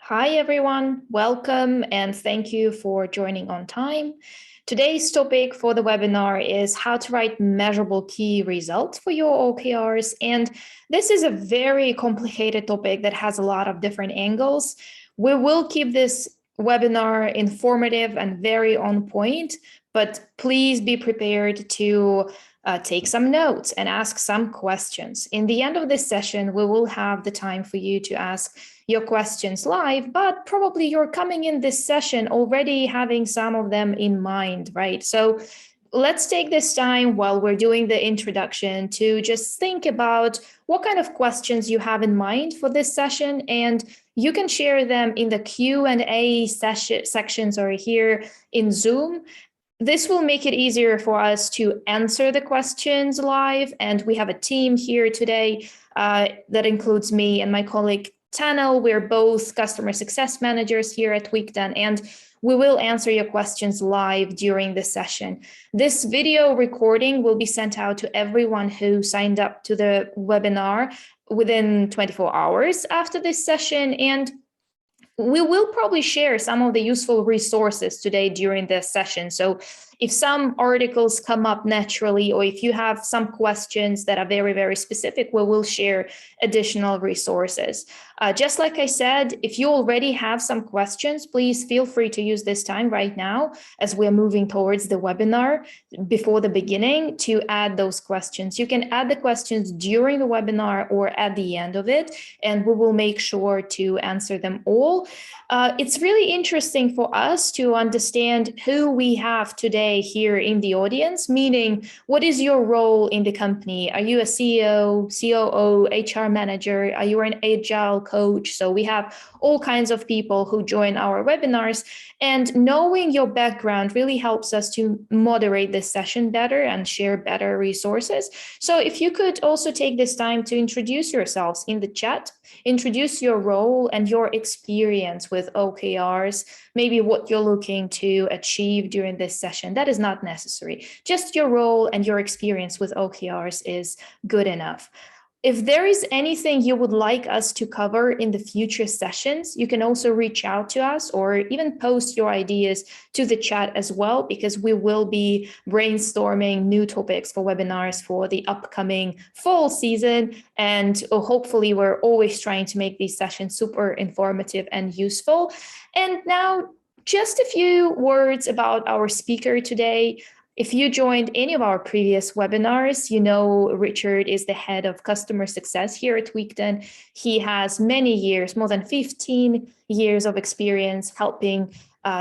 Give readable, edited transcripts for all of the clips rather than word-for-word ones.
Hi, everyone. Welcome and thank you for joining on time. Today's topic for the webinar is how to write measurable key results for your OKRs. And this is a very complicated topic that has a lot of different angles. We will keep this webinar informative and very on point, but please be prepared to take some notes and ask some questions. In the end of this session, we will have the time for you to ask your questions live, but probably you're coming in this session already having some of them in mind, right? So let's take this time while we're doing the introduction to just think about what kind of questions you have in mind for this session, and you can share them in the Q&A sections or here in Zoom. This will make it easier for us to answer the questions live, and we have a team here today that includes me and my colleague Tanel. We're both customer success managers here at Weekdone, and we will answer your questions live during the session. This video recording will be sent out to everyone who signed up to the webinar within 24 hours after this session, and we will probably share some of the useful resources today during the session. So if some articles come up naturally, or if you have some questions that are very, very specific, we will share additional resources. Just like I said, if you already have some questions, please feel free to use this time right now as we're moving towards the webinar before the beginning to add those questions. You can add the questions during the webinar or at the end of it, and we will make sure to answer them all. It's really interesting for us to understand who we have today here in the audience, meaning what is your role in the company? Are you a CEO, COO, HR manager? Are you an agile coach? So we have all kinds of people who join our webinars, and knowing your background really helps us to moderate this session better and share better resources. So if you could also take this time to introduce yourselves in the chat, introduce your role and your experience with OKRs, maybe what you're looking to achieve during this session. That is not necessary. Just your role and your experience with OKRs is good enough. If there is anything you would like us to cover in the future sessions, you can also reach out to us or even post your ideas to the chat as well, because we will be brainstorming new topics for webinars for the upcoming fall season. And hopefully we're always trying to make these sessions super informative and useful. And now just a few words about our speaker today. If you joined any of our previous webinars, you know Richard is the head of customer success here at Weekdone. He has many years, more than 15 years of experience helping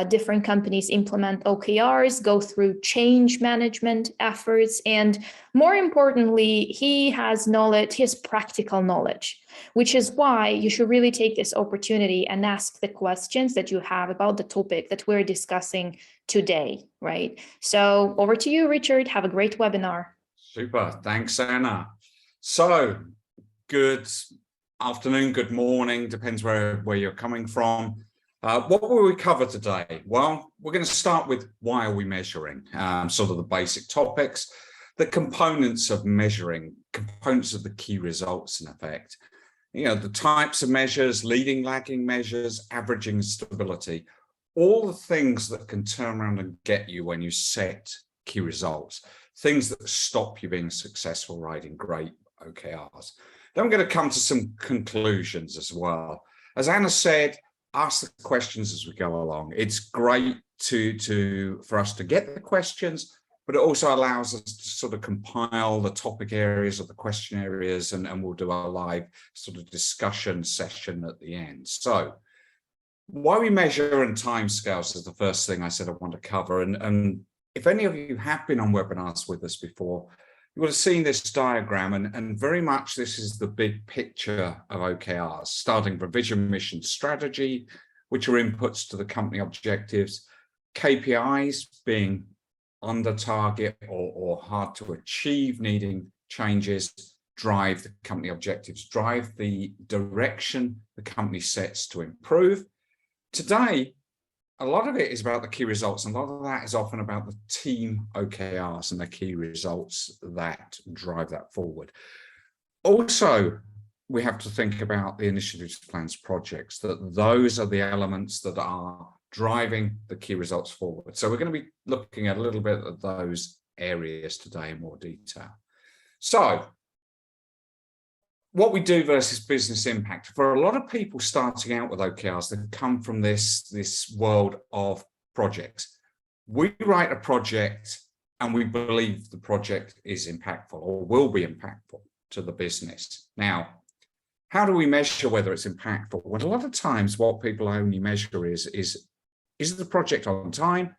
different companies implement OKRs, go through change management efforts, and more importantly, he has knowledge, he has practical knowledge, which is why you should really take this opportunity and ask the questions that you have about the topic that we're discussing today, right? So over to you, Richard. Have a great webinar. Super. Thanks, Anna. So good afternoon, good morning, depends where you're coming from. What will we cover today? Well, we're going to start with why are we measuring, sort of the basic topics, the components of measuring, components of the key results in effect. You know, the types of measures, leading, lagging measures, averaging, stability, all the things that can turn around and get you when you set key results, things that stop you being successful writing great OKRs. Then we're going to come to some conclusions as well. As Anna said, ask the questions as we go along. It's great for us to get the questions, but it also allows us to sort of compile the topic areas or the question areas, and we'll do a live sort of discussion session at the end. So why we measure and timescales is the first thing I said I want to cover. And if any of you have been on webinars with us before, you would have seen this diagram, and very much this is the big picture of OKRs, starting from vision, mission, strategy, which are inputs to the company objectives, KPIs being under target or hard to achieve, needing changes, drive the company objectives, drive the direction the company sets to improve. Today, a lot of it is about the key results, and a lot of that is often about the team OKRs and the key results that drive that forward. Also, we have to think about the initiatives, plans, projects, that those are the elements that are driving the key results forward. So we're going to be looking at a little bit of those areas today in more detail. So what we do versus business impact. For a lot of people starting out with OKRs, they come from this world of projects. We write a project and we believe the project is impactful or will be impactful to the business. Now, how do we measure whether it's impactful? Well, a lot of times what people only measure is the project on time?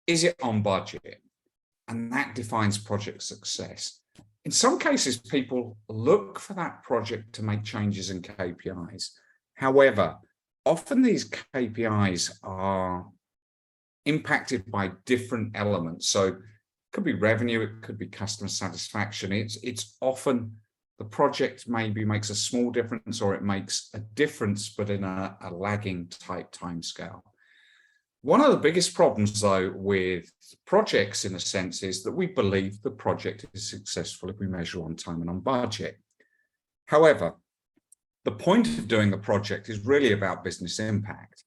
Is it on budget? And that defines project success. In some cases, people look for that project to make changes in KPIs. However, often these KPIs are impacted by different elements. So it could be revenue, it could be customer satisfaction. It's often the project maybe makes a small difference, or it makes a difference, but in a lagging type timescale. One of the biggest problems, though, with projects, in a sense, is that we believe the project is successful if we measure on time and on budget. However, the point of doing the project is really about business impact.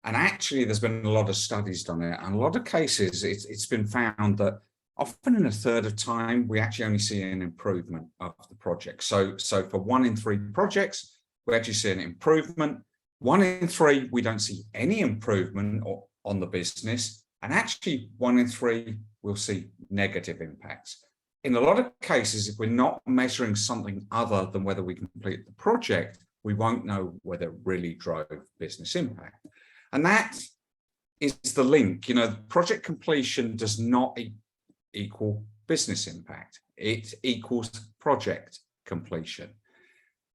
And actually, there's been a lot of studies done it. And a lot of cases, it's been found that often in a third of time, we actually only see an improvement of the project. So for 1 in 3 projects, we actually see an improvement. 1 in 3, we don't see any improvement on the business. And actually 1 in 3, we'll see negative impacts. In a lot of cases, if we're not measuring something other than whether we complete the project, we won't know whether it really drove business impact. And that is the link. You know, project completion does not equal business impact. It equals project completion.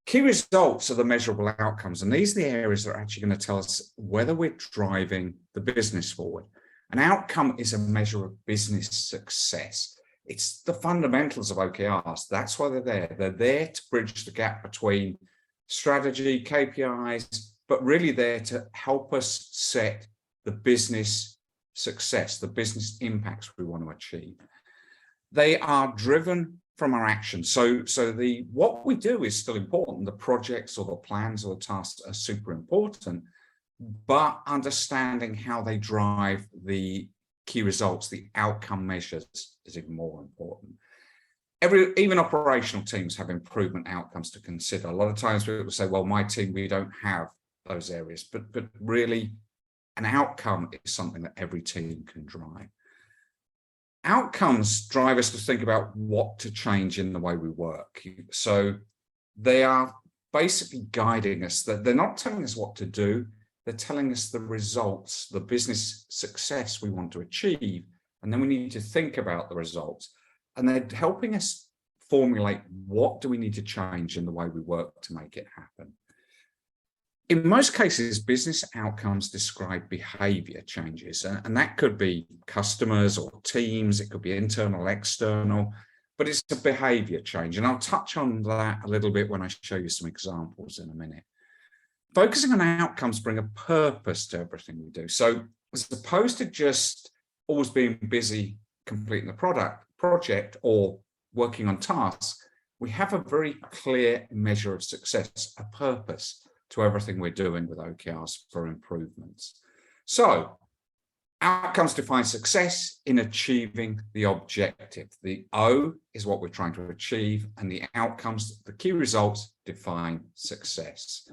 Key results are the measurable outcomes, and these are the areas that are actually going to tell us whether we're driving the business forward. An outcome is a measure of business success. It's the fundamentals of OKRs. That's why they're there. They're there to bridge the gap between strategy, KPIs, but really there to help us set the business success, the business impacts we want to achieve. They are driven from our actions. So what we do is still important. The projects or the plans or the tasks are super important, but understanding how they drive the key results, the outcome measures, is even more important. Even operational teams have improvement outcomes to consider. A lot of times people say, well, my team, we don't have those areas, but really an outcome is something that every team can drive. Outcomes drive us to think about what to change in the way we work. So they are basically guiding us. They're not telling us what to do. They're telling us the results, the business success we want to achieve. And then we need to think about the results. And they're helping us formulate what do we need to change in the way we work to make it happen. In most cases, business outcomes describe behavior changes, and that could be customers or teams, it could be internal, external, but it's a behavior change. And I'll touch on that a little bit when I show you some examples in a minute. Focusing on outcomes bring a purpose to everything we do. So as opposed to just always being busy completing the project or working on tasks, we have a very clear measure of success, a purpose to everything we're doing with OKRs for improvements. So outcomes define success in achieving the objective. The O is what we're trying to achieve, and the outcomes, the key results, define success.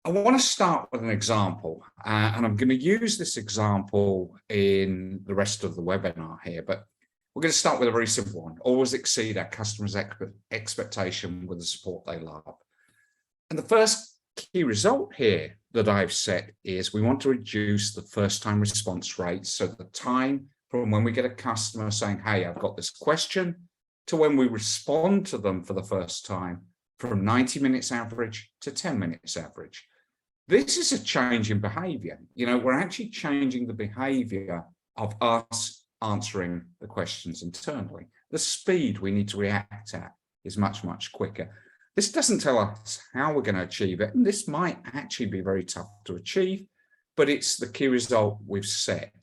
I want to start with an example, and I'm going to use this example in the rest of the webinar here, but we're going to start with a very simple one. Always exceed our customers' expectation with the support they love. And the first key result here that I've set is we want to reduce the first-time response rate. So the time from when we get a customer saying, hey, I've got this question, to when we respond to them for the first time, from 90 minutes average to 10 minutes average. This is a change in behavior. You know, we're actually changing the behavior of us answering the questions internally. The speed we need to react at is much, much quicker. This doesn't tell us how we're going to achieve it, and this might actually be very tough to achieve, but it's the key result we've set.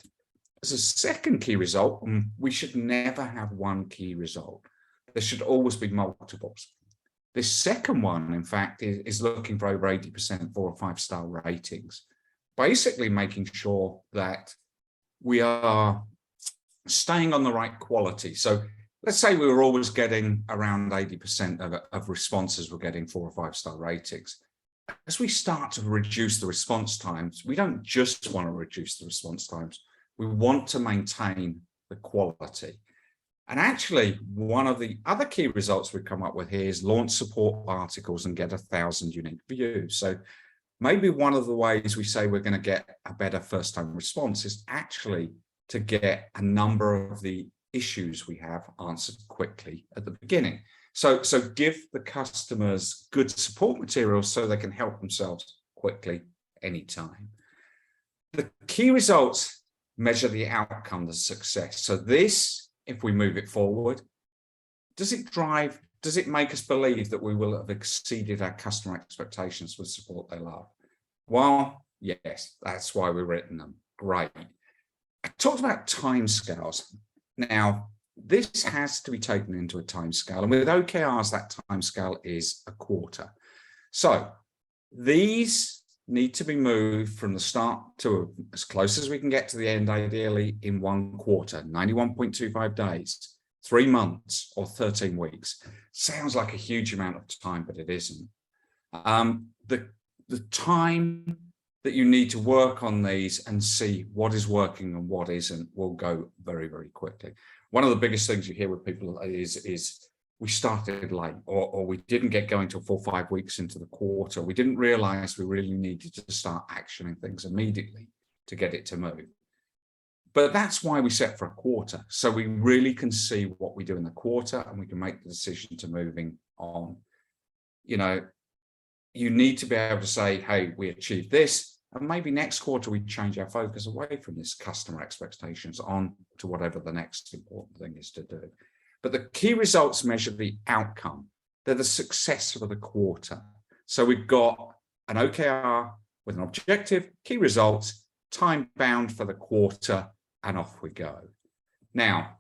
As a second key result, we should never have one key result. There should always be multiples. This second one, in fact, is looking for over 80% 4 or 5-star ratings, basically making sure that we are staying on the right quality. So let's say we were always getting around 80% of responses were getting 4 or 5-star ratings. As we start to reduce the response times, we don't just want to reduce the response times, we want to maintain the quality. And actually, one of the other key results we've come up with here is launch support articles and get 1,000 unique views. So maybe one of the ways we say we're going to get a better first-time response is actually to get a number of the issues we have answered quickly at the beginning. So give the customers good support materials so they can help themselves quickly anytime. The key results measure the outcome, the success. So this, if we move it forward, does it make us believe that we will have exceeded our customer expectations with support they love? Well, yes, that's why we've written them. Great. I talked about timescales. Now, this has to be taken into a timescale, and with OKRs, that timescale is a quarter. So these need to be moved from the start to as close as we can get to the end, ideally in 1 quarter, 91.25 days, 3 months, or 13 weeks. Sounds like a huge amount of time, but it isn't. The time that you need to work on these and see what is working and what isn't will go very, very quickly. One of the biggest things you hear with people is we started late, or we didn't get going till 4 or 5 weeks into the quarter. We didn't realize we really needed to start actioning things immediately to get it to move. But that's why we set for a quarter. So we really can see what we do in the quarter and we can make the decision to moving on. You know, you need to be able to say, hey, we achieved this, and maybe next quarter we change our focus away from this customer expectations on to whatever the next important thing is to do. But the key results measure the outcome. They're the success of the quarter. So we've got an OKR with an objective, key results, time bound for the quarter, and off we go. Now,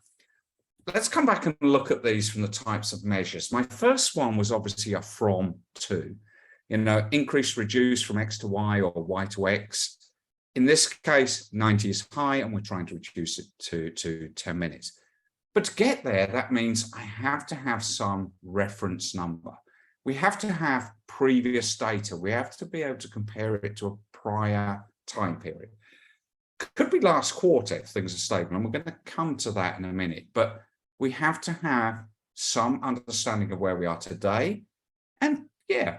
let's come back and look at these from the types of measures. My first one was obviously a from to. You know, increase, reduce from X to Y or Y to X. In this case, 90 is high and we're trying to reduce it to 10 minutes. But to get there, that means I have to have some reference number. We have to have previous data. We have to be able to compare it to a prior time period. Could be last quarter if things are stable, and we're going to come to that in a minute. But we have to have some understanding of where we are today. And yeah,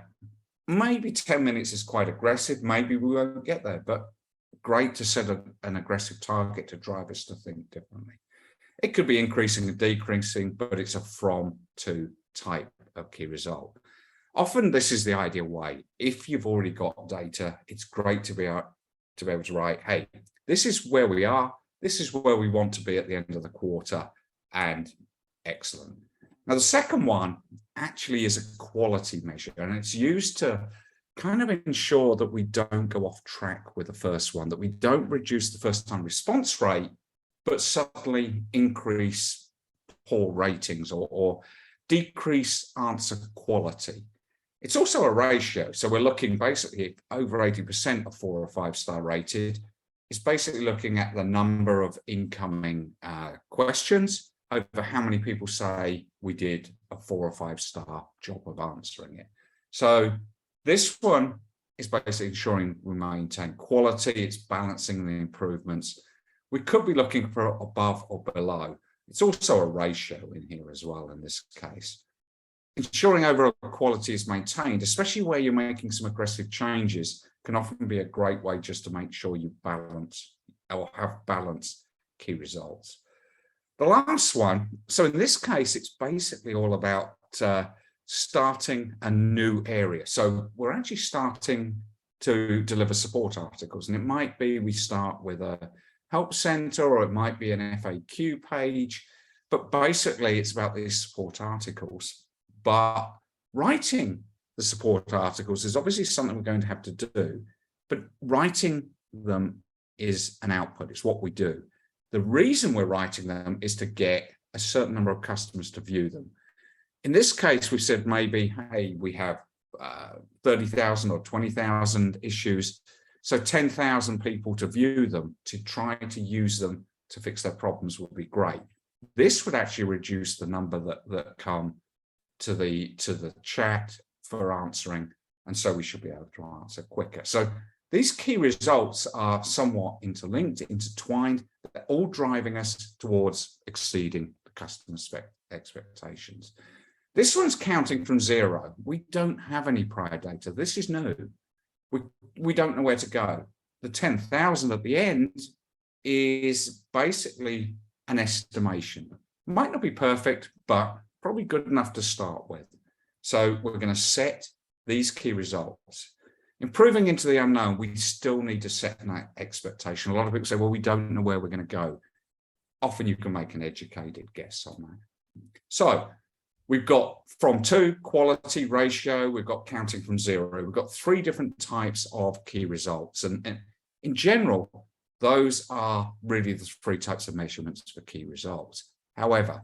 maybe 10 minutes is quite aggressive. Maybe we won't get there, but great to set an aggressive target to drive us to think differently. It could be increasing and decreasing, but it's a from to type of key result. Often this is the ideal way. If you've already got data, it's great to be able to write, hey, this is where we are. This is where we want to be at the end of the quarter, and excellent. Now, the second one actually is a quality measure, and it's used to kind of ensure that we don't go off track with the first one, that we don't reduce the first time response rate, but suddenly increase poor ratings or decrease answer quality. It's also a ratio. So we're looking basically at over 80% of 4 or 5 star rated. It's basically looking at the number of incoming questions over how many people say we did a 4 or 5 star job of answering it. So this one is basically ensuring we maintain quality. It's balancing the improvements. We could be looking for above or below. It's also a ratio in here as well in this case. Ensuring overall quality is maintained, especially where you're making some aggressive changes, can often be a great way just to make sure you balance or have balanced key results. The last one, so in this case, it's basically all about starting a new area. So we're actually starting to deliver support articles, and it might be we start with a help center, or it might be an FAQ page, but basically it's about these support articles. But writing the support articles is obviously something we're going to have to do, but writing them is an output. It's what we do. The reason we're writing them is to get a certain number of customers to view them. In this case, we said maybe, hey, we have 30,000 or 20,000 issues. So 10,000 people to view them, to try to use them to fix their problems would be great. This would actually reduce the number that come to the chat for answering. And so we should be able to answer quicker. So these key results are somewhat interlinked, intertwined. They're all driving us towards exceeding the customer expectations. This one's counting from 0. We don't have any prior data. This is new. We don't know where to go. The 10,000 at the end is basically an estimation. Might not be perfect, but probably good enough to start with. So we're going to set these key results. Improving into the unknown, we still need to set an expectation. A lot of people say, well, we don't know where we're going to go. Often you can make an educated guess on that. So we've got from 2, quality, ratio, we've got counting from 0. We've got 3 different types of key results. And in general, those are really the 3 types of measurements for key results. However,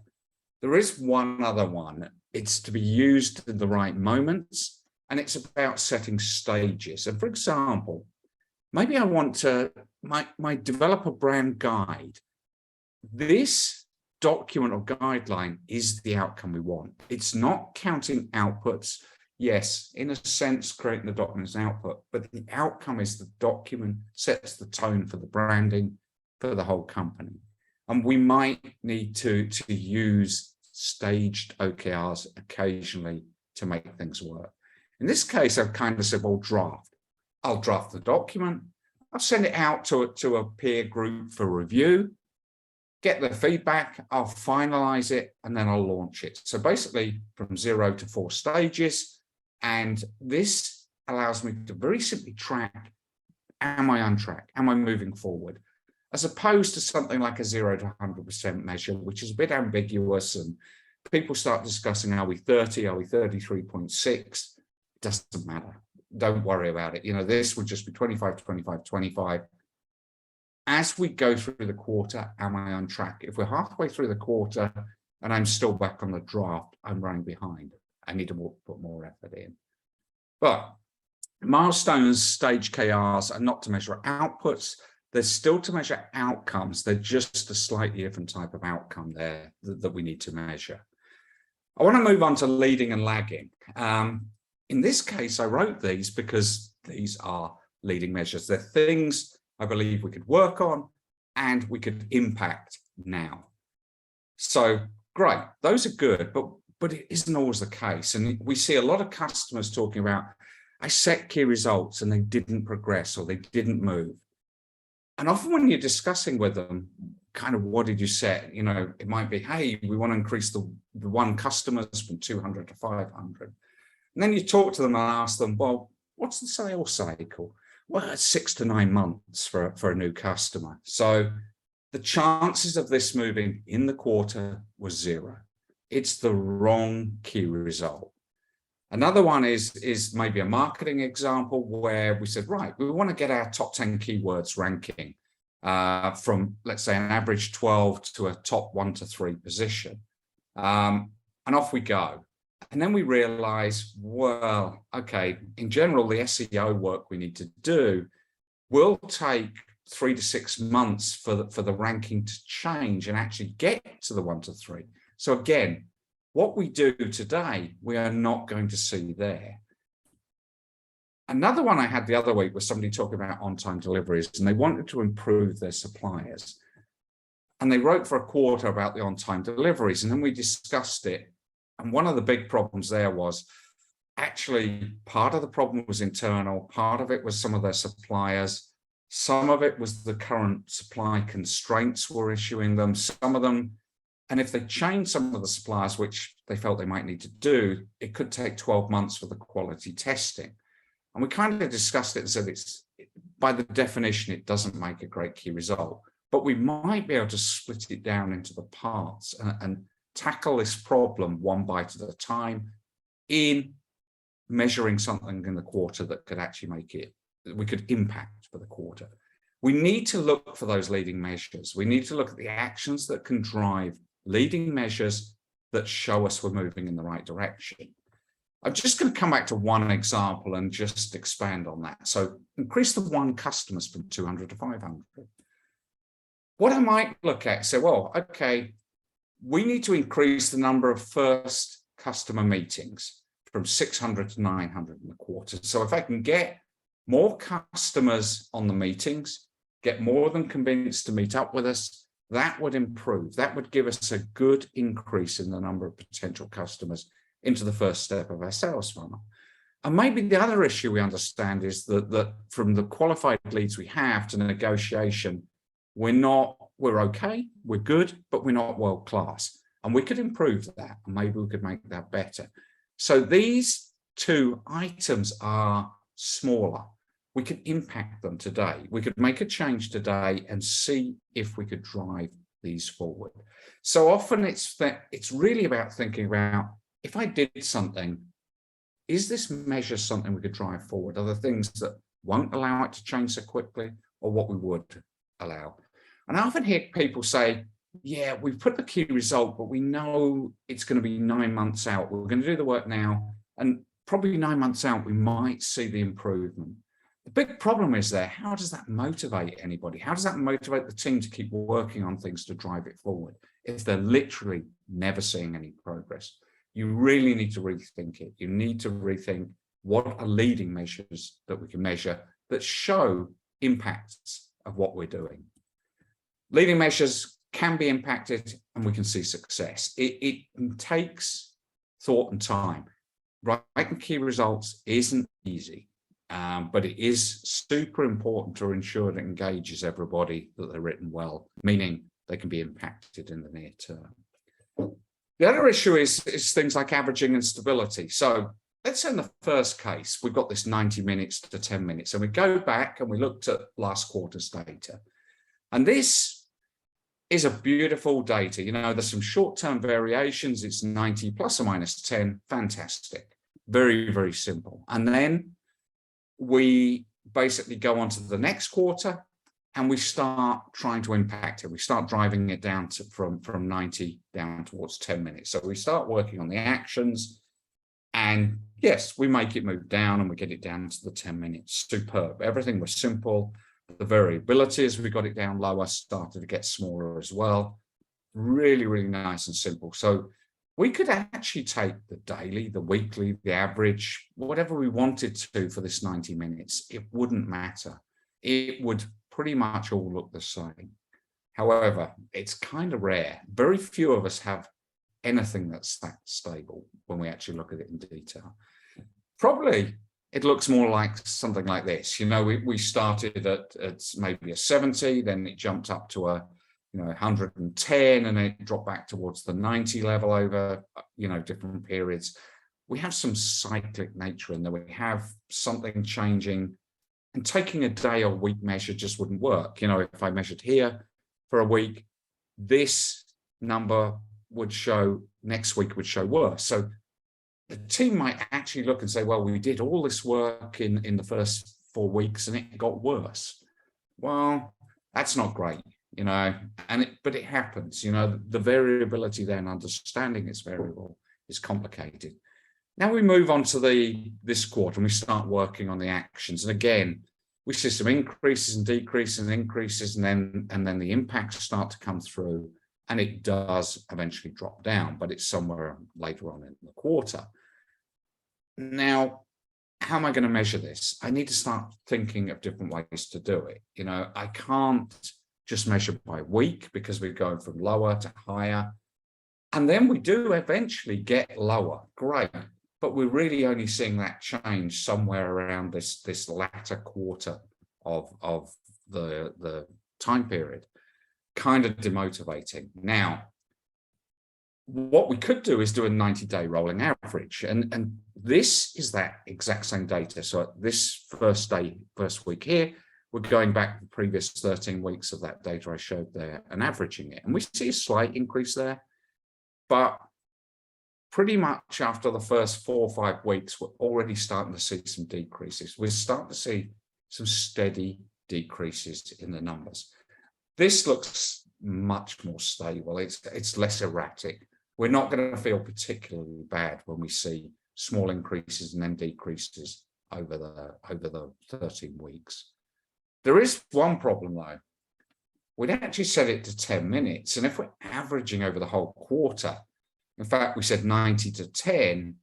there is one other one. It's to be used in the right moments, and it's about setting stages. And for example, maybe I want to, my developer brand guide. This document or guideline is the outcome we want. It's not counting outputs. Yes, in a sense, creating the document is an output, but the outcome is the document sets the tone for the branding for the whole company. And we might need to use staged OKRs occasionally to make things work. In this case, I've kind of said, well, draft. I'll draft the document. I'll send it out to a peer group for review, get their feedback, I'll finalize it, and then I'll launch it. So basically from 0 to 4 stages. And this allows me to very simply track, am I on track? Am I moving forward? As opposed to something like a 0 to 100% measure, which is a bit ambiguous, and people start discussing, are we 30, are we 33.6? It doesn't matter. Don't worry about it. You know, this would just be 25, 25, 25. As we go through the quarter, am I on track? If we're halfway through the quarter and I'm still back on the draft, I'm running behind. I need to put more effort in. But milestones, stage KRs are not to measure outputs. They're still to measure outcomes. They're just a slightly different type of outcome there that we need to measure. I want to move on to leading and lagging. In this case, I wrote these because these are leading measures. They're things I believe we could work on and we could impact now. So great, those are good, but it isn't always the case. And we see a lot of customers talking about, I set key results and they didn't progress or they didn't move. And often when you're discussing with them, kind of what did you set? You know, it might be, hey, we want to increase the one customers from 200 to 500. And then you talk to them and ask them, well, what's the sales cycle? Well, it's 6 to 9 months for a new customer. So the chances of this moving in the quarter was 0. It's the wrong key result. Another one is maybe a marketing example where we said, right, we want to get our top 10 keywords ranking from, let's say, an average 12 to a top 1 to 3 position. And off we go. And then we realize, well, okay, in general, the SEO work we need to do will take 3 to 6 months for the ranking to change and actually get to the 1 to 3. So again, what we do today, we are not going to see there. Another one I had the other week was somebody talking about on-time deliveries, and they wanted to improve their suppliers. And they wrote for a quarter about the on-time deliveries, and then we discussed it. And one of the big problems there was actually part of the problem was internal, part of it was some of their suppliers, some of it was the current supply constraints we're issuing them, some of them, and if they change some of the suppliers, which they felt they might need to do, it could take 12 months for the quality testing. And we kind of discussed it and said by the definition, it doesn't make a great key result, but we might be able to split it down into the parts and tackle this problem one bite at a time in measuring something in the quarter that could actually make it, we could impact for the quarter. We need to look for those leading measures. We need to look at the actions that can drive leading measures that show us we're moving in the right direction. I'm just going to come back to one example and just expand on that. So increase the one customers from 200 to 500. What I might look at, say, well, okay, we need to increase the number of first customer meetings from 600 to 900 in the quarter. So if I can get more customers on the meetings, get more of them convinced to meet up with us, that would improve. That would give us a good increase in the number of potential customers into the first step of our sales funnel. And maybe the other issue we understand is that from the qualified leads we have to negotiation, we're okay, we're good, but we're not world class. And we could improve that, and maybe we could make that better. So these two items are smaller. We could impact them today. We could make a change today and see if we could drive these forward. So often it's really about thinking about, if I did something, is this measure something we could drive forward? Are there things that won't allow it to change so quickly, or what we would allow? And I often hear people say, yeah, we've put the key result, but we know it's going to be 9 months out. We're going to do the work now, and probably 9 months out, we might see the improvement. The big problem is there, how does that motivate anybody? How does that motivate the team to keep working on things to drive it forward if they're literally never seeing any progress? You really need to rethink it. You need to rethink what are leading measures that we can measure that show impacts of what we're doing. Leading measures can be impacted and we can see success. It takes thought and time. Writing key results isn't easy, but it is super important to ensure it engages everybody that they're written well, meaning they can be impacted in the near term. The other issue is things like averaging and stability. So let's say in the first case, we've got this 90 minutes to 10 minutes, and we go back and we looked at last quarter's data. And this is a beautiful data. You know, there's some short-term variations. It's 90 plus or minus 10. Fantastic. Very, very simple. And then we basically go on to the next quarter and we start trying to impact it. We start driving it down to from 90 down towards 10 minutes. So we start working on the actions, and yes, we make it move down and we get it down to the 10 minutes. Superb. Everything was simple. The variability, as we got it down lower, started to get smaller as well. Really, really nice and simple. So we could actually take the daily, the weekly, the average, whatever we wanted to for this 90 minutes. It wouldn't matter. It would pretty much all look the same. However, it's kind of rare. Very few of us have anything that's that stable when we actually look at it in detail. Probably it looks more like something like this. You know, we started at maybe a 70, then it jumped up to a 110, and it dropped back towards the 90 level over different periods. We have some cyclic nature in there. We have something changing, and taking a day or week measure just wouldn't work. You know, if I measured here for a week, this number would show next week would show worse. So the team might actually look and say, well, we did all this work in the first 4 weeks and it got worse. Well, that's not great, but it happens. The variability then, understanding it's variable, is complicated. Now we move on to this quarter and we start working on the actions. And again, we see some increases and decreases and increases, and then the impacts start to come through, and it does eventually drop down, but it's somewhere later on in the quarter. Now, how am I going to measure this? I need to start thinking of different ways to do it. I can't just measure by week because we're going from lower to higher. And then we do eventually get lower. Great. But we're really only seeing that change somewhere around this latter quarter of the time period. Kind of demotivating. Now, what we could do is do a 90-day rolling average. And this is that exact same data. So this first week here, we're going back the previous 13 weeks of that data I showed there and averaging it. And we see a slight increase there. But pretty much after the first 4 or 5 weeks, we're already starting to see some decreases. We're starting to see some steady decreases in the numbers. This looks much more stable. It's less erratic. we're not going to feel particularly bad when we see small increases and then decreases over the 13 weeks. There is one problem though. We'd actually set it to 10 minutes. And if we're averaging over the whole quarter, in fact, we said 90 to 10,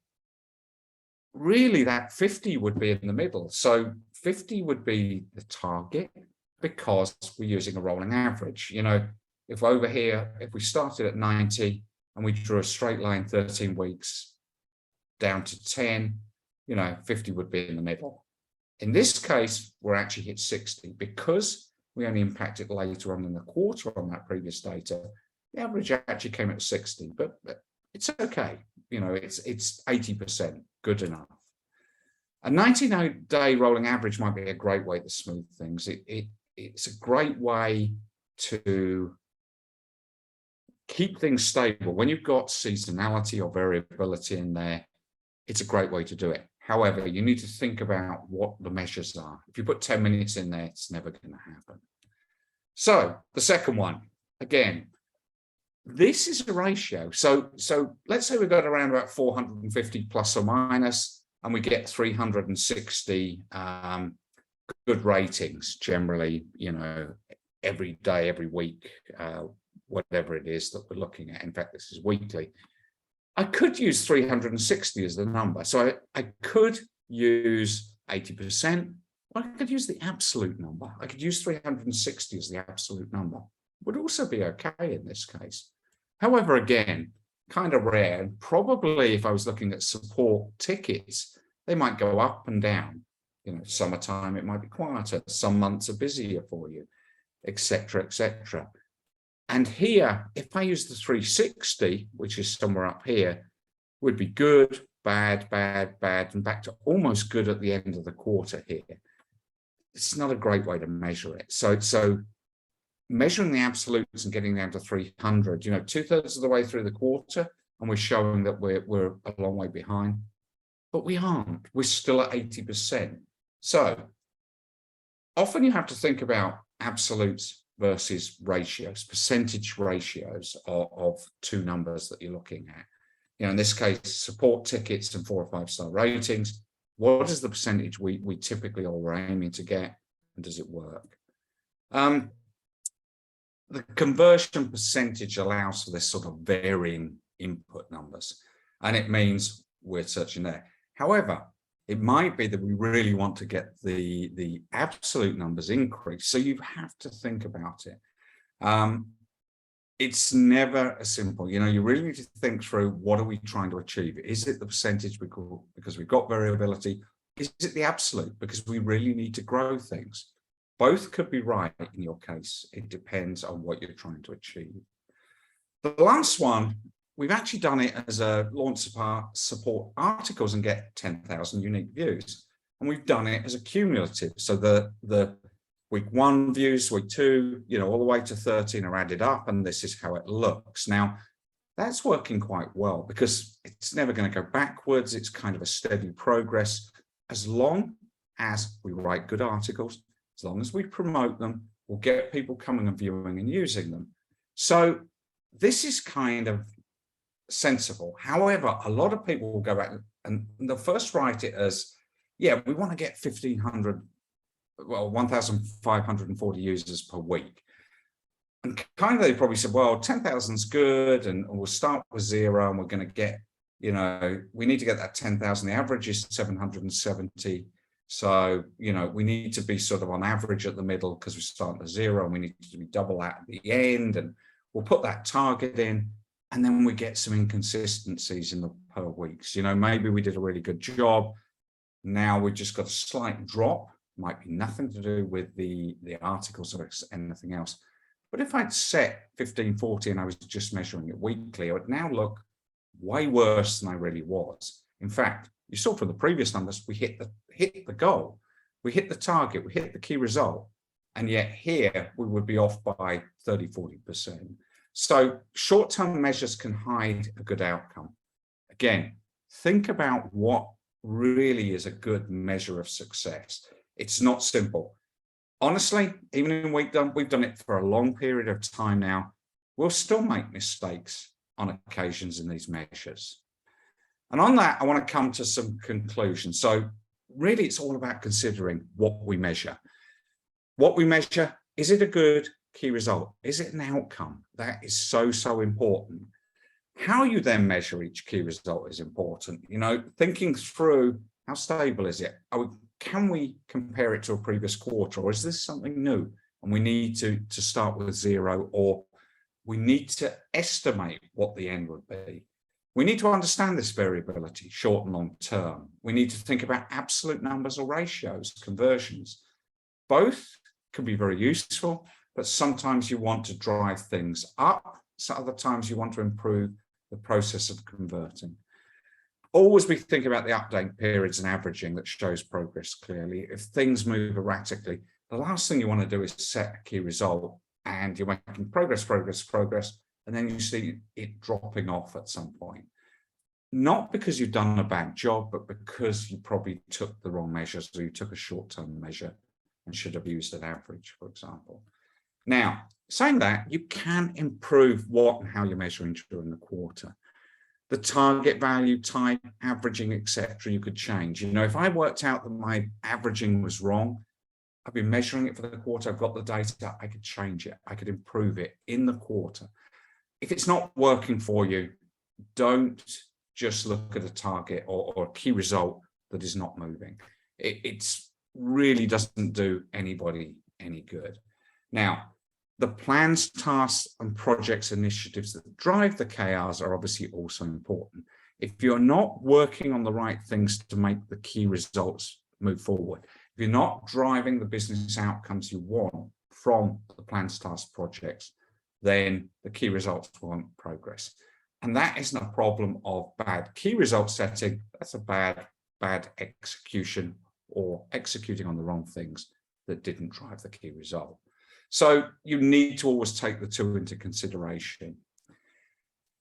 really that 50 would be in the middle. So 50 would be the target because we're using a rolling average. You know, if over here, if we started at 90 and we drew a straight line 13 weeks down to 10, you know, 50 would be in the middle. In this case, we're actually hit 60 because we only impacted later on in the quarter on that previous data. The average actually came at 60, but it's okay. You know, it's 80%, good enough. A 90-day rolling average might be a great way to smooth things. It's a great way to keep things stable. When you've got seasonality or variability in there, it's a great way to do it. However, you need to think about what the measures are. If you put 10 minutes in there, it's never going to happen. So the second one, again, this is a ratio. So let's say we've got around about 450 plus or minus, and we get 360 good ratings generally, you know, every day, every week, whatever it is that we're looking at. In fact, this is weekly. I could use 360 as the number. So I could use 80%, or I could use the absolute number. I could use 360 as the absolute number. Would also be okay in this case. However, again, kind of rare. And probably if I was looking at support tickets, they might go up and down. You know, summertime, it might be quieter. Some months are busier for you, etc., etc. And here, if I use the 360, which is somewhere up here, would be good, bad, bad, bad, and back to almost good at the end of the quarter here. It's not a great way to measure it. So measuring the absolutes and getting down to 300, you know, 2/3 of the way through the quarter, and we're showing that we're a long way behind, but we aren't. We're still at 80%. So often you have to think about absolutes versus ratios, percentage ratios of two numbers that you're looking at. You know, in this case, support tickets and 4 or 5 star ratings. What is the percentage we typically all are aiming to get, and does it work? The conversion percentage allows for this sort of varying input numbers, and it means we're searching there. However, it might be that we really want to get the absolute numbers increased. So you have to think about it. It's never as simple. You know, you really need to think through, what are we trying to achieve? Is it the percentage because we've got variability? Is it the absolute because we really need to grow things? Both could be right in your case. It depends on what you're trying to achieve. The last one, we've actually done it as a launch support articles and get 10,000 unique views. And we've done it as a cumulative. So the week 1 views, week 2, you know, all the way to 13 are added up, and this is how it looks. Now, that's working quite well because it's never going to go backwards. It's kind of a steady progress. As long as we write good articles, as long as we promote them, we'll get people coming and viewing and using them. So this is kind of sensible. However, a lot of people will go back and they'll first write it as, yeah, we want to get 1,540 users per week. And kind of they probably said, well, 10,000 is good, and we'll start with 0, and we're going to get, you know, we need to get that 10,000. The average is 770. So, you know, we need to be sort of on average at the middle because we start at 0, and we need to be double that at the end, and we'll put that target in. And then we get some inconsistencies in the per weeks. You know, maybe we did a really good job. Now we've just got a slight drop. Might be nothing to do with the articles or anything else. But if I'd set 1540 and I was just measuring it weekly, it would now look way worse than I really was. In fact, you saw from the previous numbers, we hit the goal, we hit the target, we hit the key result. And yet here we would be off by 30–40%. So short-term measures can hide a good outcome. Again, think about what really is a good measure of success. It's not simple. Honestly, even in Weekdone, we've done it for a long period of time now. We'll still make mistakes. on occasions in these measures. And on that, I want to come to some conclusions. So really, it's all about considering what we measure. What we measure, is it a good key result? Is it an outcome? That is so, so important. How you then measure each key result is important. You know, thinking through how stable is it? Can we compare it to a previous quarter, or is this something new? And we need to start with 0, or we need to estimate what the end would be. We need to understand this variability, short and long term. We need to think about absolute numbers or ratios, conversions. Both can be very useful, but sometimes you want to drive things up. So other times you want to improve the process of converting. Always be thinking about the update periods and averaging that shows progress clearly. If things move erratically, the last thing you want to do is set a key result and you're making progress, and then you see it dropping off at some point. Not because you've done a bad job, but because you probably took the wrong measures, or you took a short-term measure and should have used an average, for example. Now, saying that, you can improve what and how you're measuring during the quarter. The target value type, averaging, etc., you could change. You know, if I worked out that my averaging was wrong, I've been measuring it for the quarter, I've got the data, I could change it, I could improve it in the quarter. If it's not working for you, don't just look at a target or a key result that is not moving. It really doesn't do anybody any good. Now, the plans, tasks, and projects initiatives that drive the KRs are obviously also important. If you're not working on the right things to make the key results move forward, if you're not driving the business outcomes you want from the plans, tasks, projects, then the key results won't progress. And that isn't a problem of bad key result setting. That's a bad execution, or executing on the wrong things that didn't drive the key result. So you need to always take the two into consideration.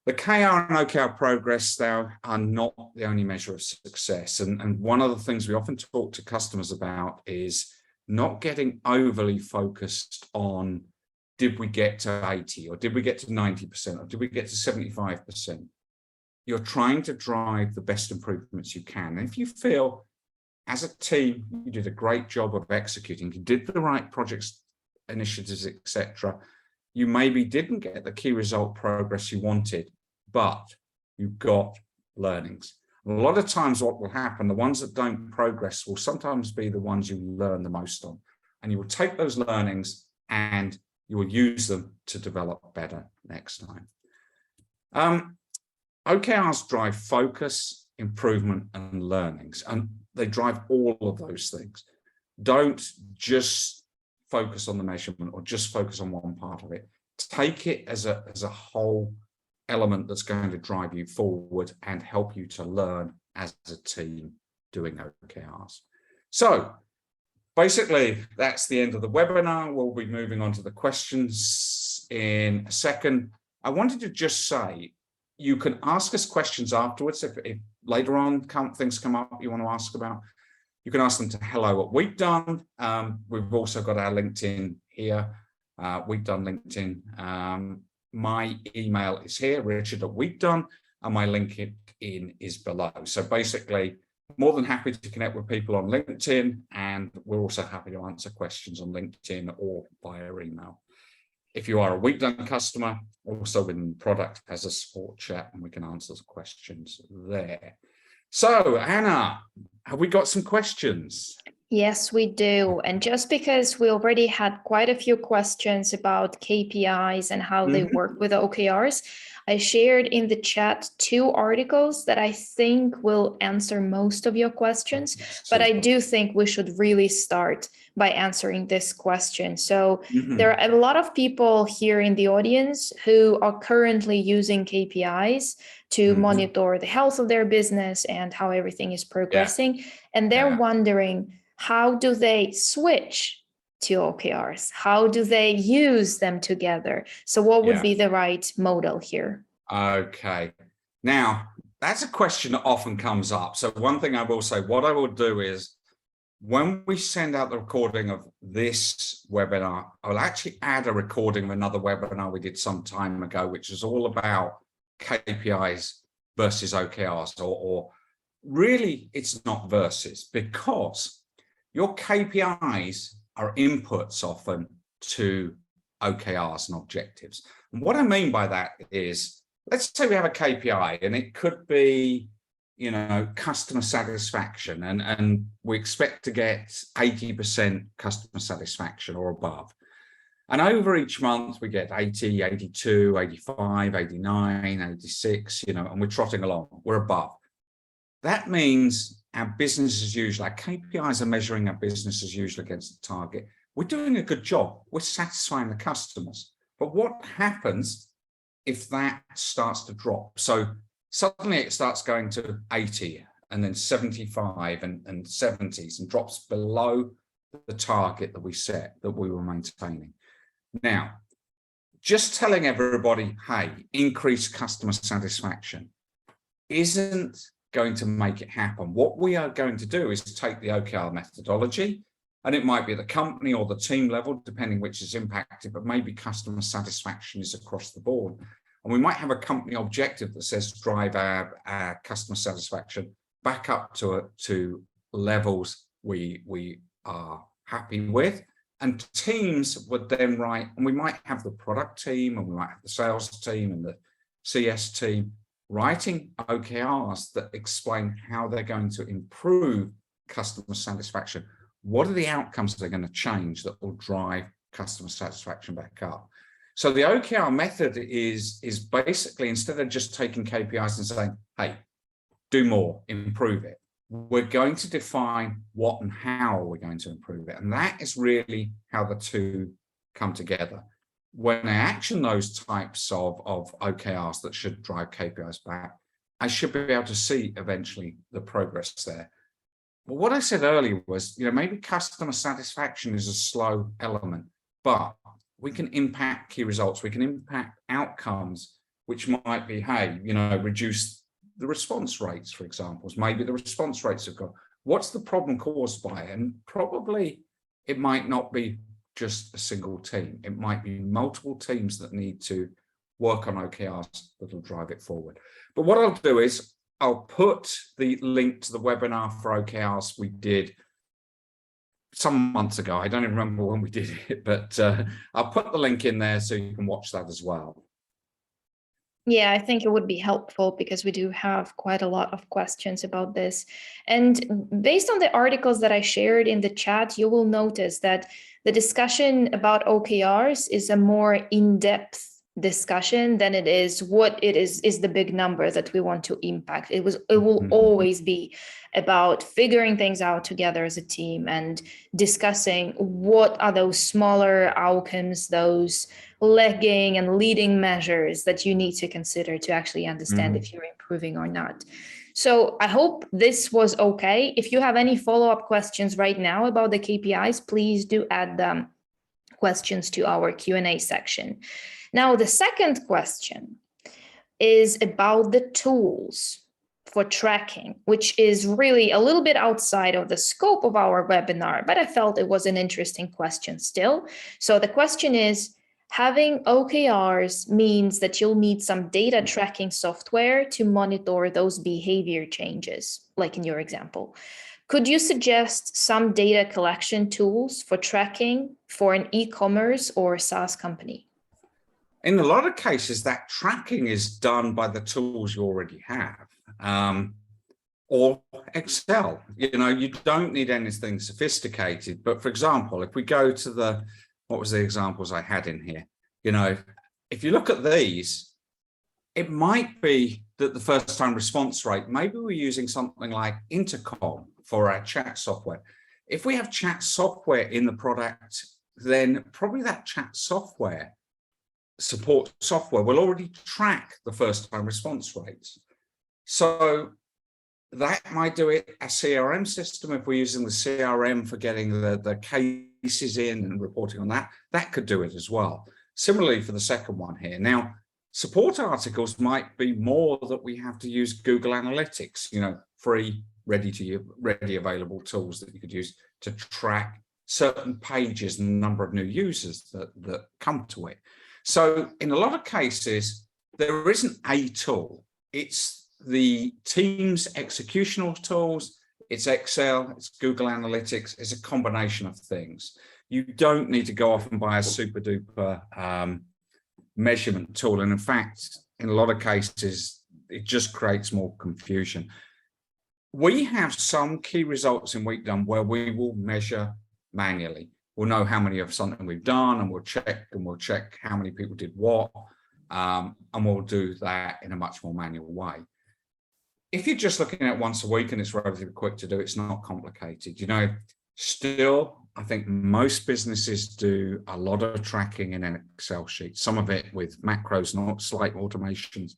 The KR and OKR progress, though, are not the only measure of success. And one of the things we often talk to customers about is not getting overly focused on, did we get to 80, or did we get to 90%, or did we get to 75%? You're trying to drive the best improvements you can. And if you feel, as a team, you did a great job of executing, you did the right projects, initiatives, etc., you maybe didn't get the key result progress you wanted, but you got learnings. And a lot of times what will happen, the ones that don't progress will sometimes be the ones you learn the most on. And you will take those learnings and you will use them to develop better next time. OKRs drive focus, improvement, and learnings, and they drive all of those things. Don't just focus on the measurement or just focus on one part of it. Take it as a whole element that's going to drive you forward and help you to learn as a team doing OKRs. So basically, that's the end of the webinar. We'll be moving on to the questions in a second. I wanted to just say, you can ask us questions afterwards. If later on things come up you want to ask about, you can ask them to hello@Weekdone. We've also got our LinkedIn here, Weekdone LinkedIn. My email is here, richard@Weekdone, and my LinkedIn is below. So basically, more than happy to connect with people on LinkedIn, and we're also happy to answer questions on LinkedIn or via email. If you are a Weekdone customer, also within product has a support chat, and we can answer the questions there. So, Anna, have we got some questions? Yes, we do. And just because we already had quite a few questions about KPIs and how they work with OKRs, I shared in the chat 2 articles that I think will answer most of your questions, but I do think we should really start by answering this question. So there are a lot of people here in the audience who are currently using KPIs to monitor the health of their business and how everything is progressing. And they're wondering, how do they switch to OKRs? How do they use them together? So what would be the right model here? Okay. Now, that's a question that often comes up. So one thing I will say, what I will do is, when we send out the recording of this webinar, I'll actually add a recording of another webinar we did some time ago, which is all about KPIs versus OKRs, or really it's not versus, because your KPIs are inputs often to OKRs and objectives. And what I mean by that is, let's say we have a KPI and it could be, you know, customer satisfaction, and we expect to get 80% customer satisfaction or above. And over each month we get 80, 82, 85, 89, 86, you know, and we're trotting along, we're above. That means our business as usual, our KPIs are measuring our business as usual against the target. We're doing a good job, we're satisfying the customers. But what happens if that starts to drop? So suddenly it starts going to 80 and then 75 and 70s and drops below the target that we set, that we were maintaining. Now, just telling everybody, hey, increase customer satisfaction isn't going to make it happen. What we are going to do is take the OKR methodology, and it might be at the company or the team level, depending which is impacted, but maybe customer satisfaction is across the board. And we might have a company objective that says drive our customer satisfaction back up to levels we are happy with. And teams would then write, and we might have the product team, and we might have the sales team and the CS team writing OKRs that explain how they're going to improve customer satisfaction. What are the outcomes they're going to change that will drive customer satisfaction back up? So the OKR method is basically, instead of just taking KPIs and saying, hey, do more, improve it, we're going to define what and how we're going to improve it. And that is really how the two come together. When I action those types of OKRs that should drive KPIs back, I should be able to see eventually the progress there. But what I said earlier was, you know, maybe customer satisfaction is a slow element, but we can impact key results. We can impact outcomes, which might be, hey, you know, reduce the response rates, for example. Maybe the response rates have gone. What's the problem caused by it? And probably it might not be just a single team. It might be multiple teams that need to work on OKRs that will drive it forward. But what I'll do is I'll put the link to the webinar for OKRs we did some months ago. I don't even remember when we did it, but I'll put the link in there so you can watch that as well. Yeah, I think it would be helpful because we do have quite a lot of questions about this. And based on the articles that I shared in the chat, you will notice that the discussion about OKRs is a more in-depth discussion than it is what it is the big number that we want to impact. It will always be about figuring things out together as a team and discussing what are those smaller outcomes, those lagging and leading measures that you need to consider to actually understand if you're improving or not. So I hope this was okay. If you have any follow-up questions right now about the KPIs, please do add them questions to our Q&A section. Now, the second question is about the tools for tracking, which is really a little bit outside of the scope of our webinar, but I felt it was an interesting question still. So the question is, having OKRs means that you'll need some data tracking software to monitor those behavior changes, like in your example. Could you suggest some data collection tools for tracking for an e-commerce or SaaS company? In a lot of cases, that tracking is done by the tools you already have, or Excel. You know, you don't need anything sophisticated. But for example, if we go to what was the examples I had in here? You know, if you look at these, it might be that the first time response rate, maybe we're using something like Intercom for our chat software. If we have chat software in the product, then probably that chat software, support software, will already track the first time response rates. So that might do it. A CRM system, if we're using the CRM for getting the cases in and reporting on that, that could do it as well. Similarly for the second one here. Now, support articles might be more that we have to use Google Analytics, you know, free, ready available tools that you could use to track certain pages and the number of new users that come to it. So in a lot of cases, there isn't a tool. It's the team's executional tools, it's Excel, it's Google Analytics, it's a combination of things. You don't need to go off and buy a super duper measurement tool. And in fact, in a lot of cases, it just creates more confusion. We have some key results in Weekdone where we will measure manually. We'll know how many of something we've done, and we'll check how many people did what, and we'll do that in a much more manual way. If you're just looking at once a week and it's relatively quick to do, it's not complicated. You know, still, I think most businesses do a lot of tracking in an Excel sheet, some of it with macros, not slight automations,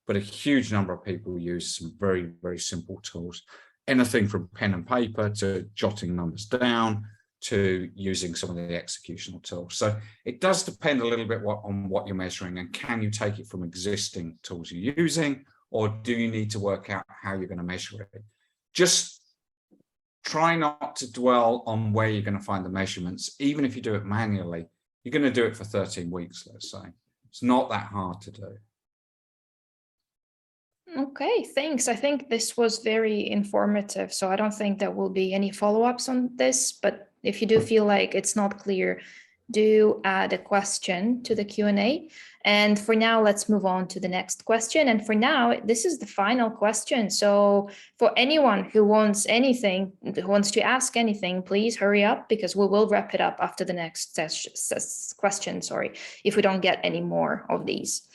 but a huge number of people use some very, very simple tools, anything from pen and paper to jotting numbers down to using some of the executional tools. So it does depend a little bit on what you're measuring, and can you take it from existing tools you're using, or do you need to work out how you're going to measure it? Just try not to dwell on where you're going to find the measurements. Even if you do it manually, you're going to do it for 13 weeks, let's say. It's not that hard to do. Okay, thanks. I think this was very informative. So I don't think there will be any follow-ups on this, but if you do feel like it's not clear, do add a question to the Q&A. And for now, let's move on to the next question. And for now, this is the final question. So for anyone who wants anything, who wants to ask anything, please hurry up, because we will wrap it up after the next question, if we don't get any more of these.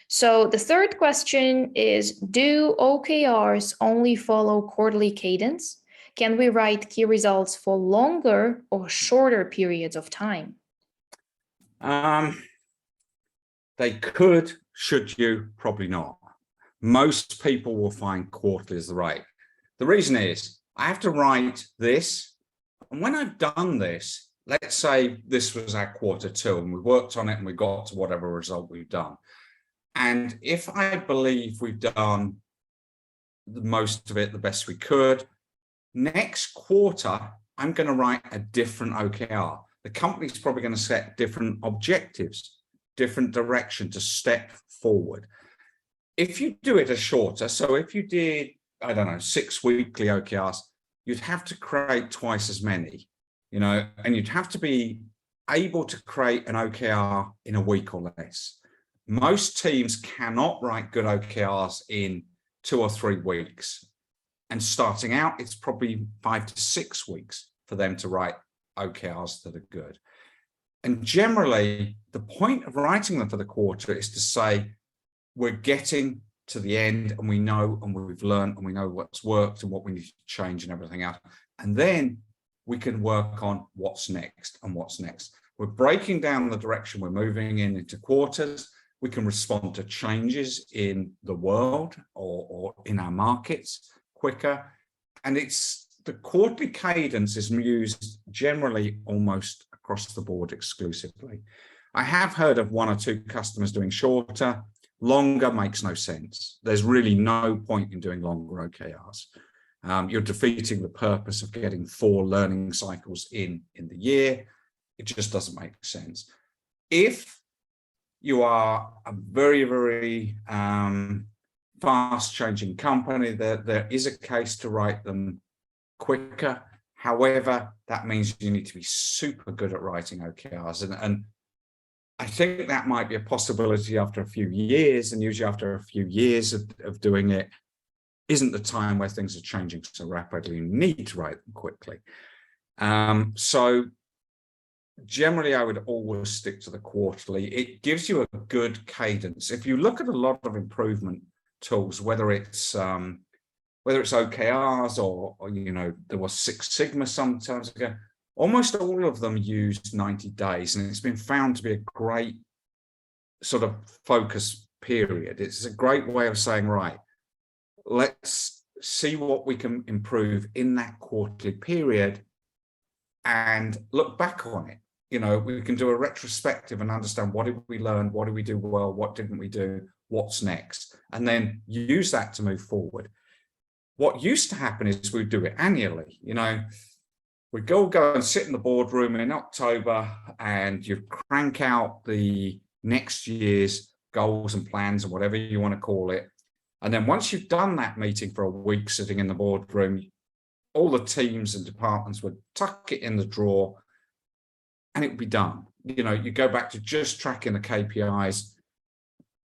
So the third question is, do OKRs only follow quarterly cadence? Can we write key results for longer or shorter periods of time? They could, should you? Probably not. Most people will find quarterly is the right. The reason is I have to write this, and when I've done this, let's say this was our quarter 2 and we worked on it and we got to whatever result we've done. And if I believe we've done the most of it the best we could, next quarter, I'm going to write a different OKR. The company's probably going to set different objectives, different direction to step forward. If you do it as shorter, so if you did, I don't know, 6 weekly OKRs, you'd have to create twice as many, you know, and you'd have to be able to create an OKR in a week or less. Most teams cannot write good OKRs in 2 or 3 weeks. And starting out, it's probably 5 to 6 weeks for them to write OKRs that are good. And generally, the point of writing them for the quarter is to say, we're getting to the end and we know and we've learned and we know what's worked and what we need to change and everything else. And then we can work on what's next and what's next. We're breaking down the direction we're moving in into quarters. We can respond to changes in the world or in our markets quicker. And it's the quarterly cadence is used generally almost across the board exclusively. I have heard of 1 or 2 customers doing shorter. Longer makes no sense. There's really no point in doing longer OKRs. You're defeating the purpose of getting 4 learning cycles in the year. It just doesn't make sense. If you are a very, very fast changing company, there is a case to write them quicker. However, that means you need to be super good at writing OKRs. And I think that might be a possibility after a few years, and usually after a few years of doing it isn't the time where things are changing so rapidly. You need to write them quickly. So generally, I would always stick to the quarterly. It gives you a good cadence. If you look at a lot of improvement tools, whether it's OKRs or you know, there was 6 Sigma sometimes ago, almost all of them use 90 days, and it's been found to be a great sort of focus period. It's a great way of saying, right, let's see what we can improve in that quarterly period and look back on it. You know, we can do a retrospective and understand, what did we learn? What did we do well? What didn't we do? What's next? And then use that to move forward. What used to happen is we'd do it annually. You know, we'd go and sit in the boardroom in October and you crank out the next year's goals and plans and whatever you want to call it. And then once you've done that meeting for a week, sitting in the boardroom, all the teams and departments would tuck it in the drawer and it would be done. You know, you go back to just tracking the KPIs,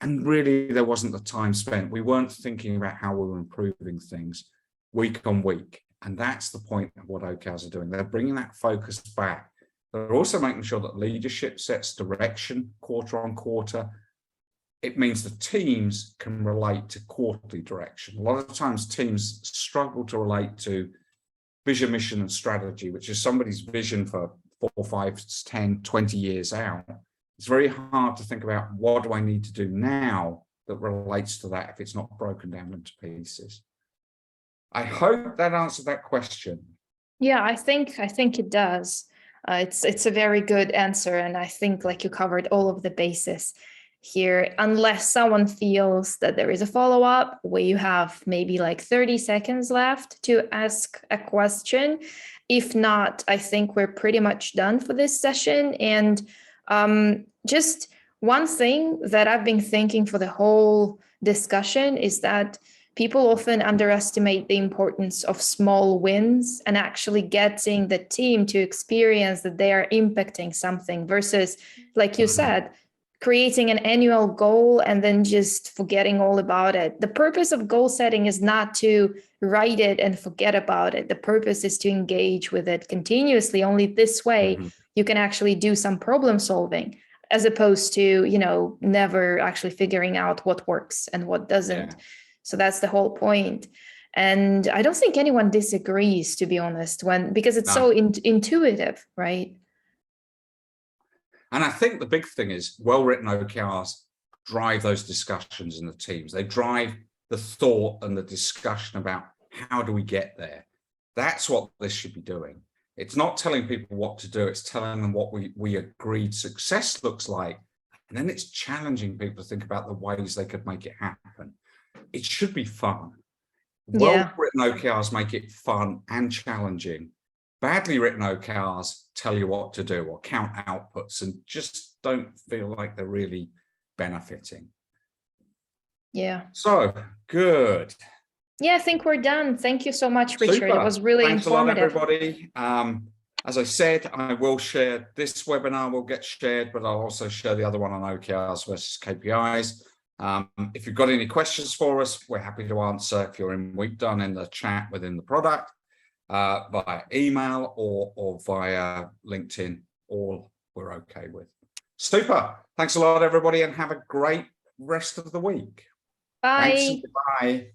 and really there wasn't the time spent. We weren't thinking about how we were improving things week on week. And that's the point of what OKRs are doing. They're bringing that focus back. They're also making sure that leadership sets direction quarter on quarter. It means the teams can relate to quarterly direction. A lot of times teams struggle to relate to vision, mission, and strategy, which is somebody's vision for 4, 5, 10, 20 years out. It's very hard to think about what do I need to do now that relates to that if it's not broken down into pieces. I hope that answered that question. Yeah, I think it does. It's a very good answer, and I think like you covered all of the bases here, unless someone feels that there is a follow-up where you have maybe like 30 seconds left to ask a question. If not, I think we're pretty much done for this session. And just one thing that I've been thinking for the whole discussion is that people often underestimate the importance of small wins and actually getting the team to experience that they are impacting something versus, like you said, creating an annual goal and then just forgetting all about it. The purpose of goal setting is not to write it and forget about it. The purpose is to engage with it continuously. Only this way you can actually do some problem solving, as opposed to, you know, never actually figuring out what works and what doesn't. Yeah. So that's the whole point. And I don't think anyone disagrees, to be honest, because it's so intuitive, right? And I think the big thing is well-written OKRs drive those discussions in the teams. They drive the thought and the discussion about how do we get there. That's what this should be doing. It's not telling people what to do. It's telling them what we agreed success looks like. And then it's challenging people to think about the ways they could make it happen. It should be fun. Well-written OKRs make it fun and challenging. Badly written OKRs tell you what to do or count outputs and just don't feel like they're really benefiting. Yeah. So, good. Yeah, I think we're done. Thank you so much, Richard. Super. It was really informative. Thanks a lot, everybody. As I said, I will share this webinar will get shared, but I'll also share the other one on OKRs versus KPIs. If you've got any questions for us, we're happy to answer. If you're in Weekdone in the chat within the product, via email or via LinkedIn, all we're okay with. Super. Thanks a lot, everybody, and have a great rest of the week. Bye. Thanks. Bye.